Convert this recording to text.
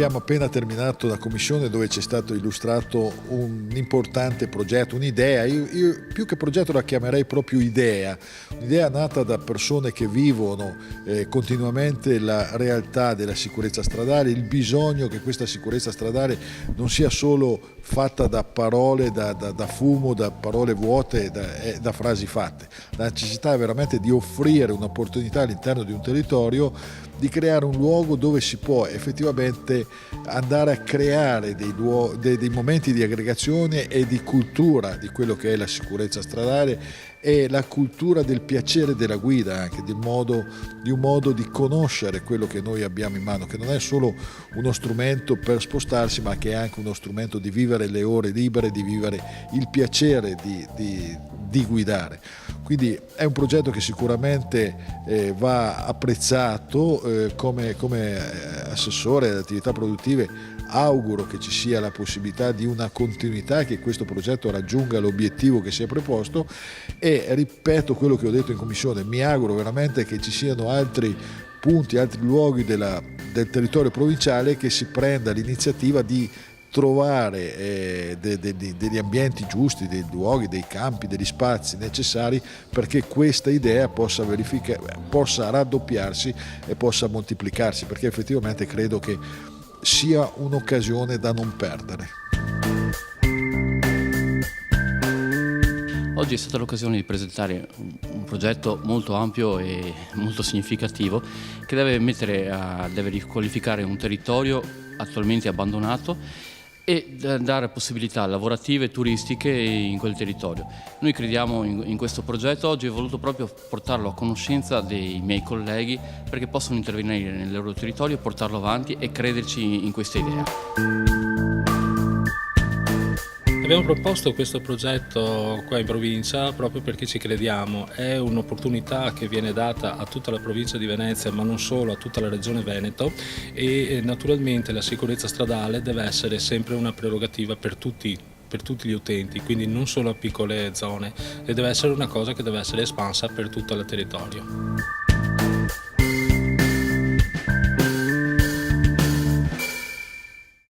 abbiamo appena terminato la commissione dove ci è stato illustrato un importante progetto, un'idea. Io più che progetto la chiamerei proprio idea, un'idea nata da persone che vivono continuamente la realtà della sicurezza stradale, il bisogno che questa sicurezza stradale non sia solo fatta da parole, da fumo, da parole vuote, da frasi fatte. La necessità è veramente di offrire un'opportunità all'interno di un territorio, di creare un luogo dove si può effettivamente andare a creare dei momenti di aggregazione e di cultura di quello che è la sicurezza stradale e la cultura del piacere della guida, anche di un modo di conoscere quello che noi abbiamo in mano, che non è solo uno strumento per spostarsi, ma che è anche uno strumento di vivere le ore libere, di vivere il piacere di guidare. Quindi è un progetto che sicuramente va apprezzato. Come assessore alle attività produttive auguro che ci sia la possibilità di una continuità, che questo progetto raggiunga l'obiettivo che si è preposto, e ripeto quello che ho detto in commissione: mi auguro veramente che ci siano altri punti, altri luoghi del territorio provinciale che si prenda l'iniziativa di trovare degli ambienti giusti, dei luoghi, dei campi, degli spazi necessari perché questa idea possa raddoppiarsi e possa moltiplicarsi, perché effettivamente credo che sia un'occasione da non perdere. Oggi è stata l'occasione di presentare un progetto molto ampio e molto significativo che deve riqualificare un territorio attualmente abbandonato e dare possibilità lavorative e turistiche in quel territorio. Noi crediamo in questo progetto. Oggi ho voluto proprio portarlo a conoscenza dei miei colleghi perché possono intervenire nel loro territorio, portarlo avanti e crederci in questa idea. Abbiamo proposto questo progetto qua in provincia proprio perché ci crediamo. È un'opportunità che viene data a tutta la provincia di Venezia, ma non solo, a tutta la regione Veneto, e naturalmente la sicurezza stradale deve essere sempre una prerogativa per tutti gli utenti, quindi non solo a piccole zone, e deve essere una cosa che deve essere espansa per tutto il territorio.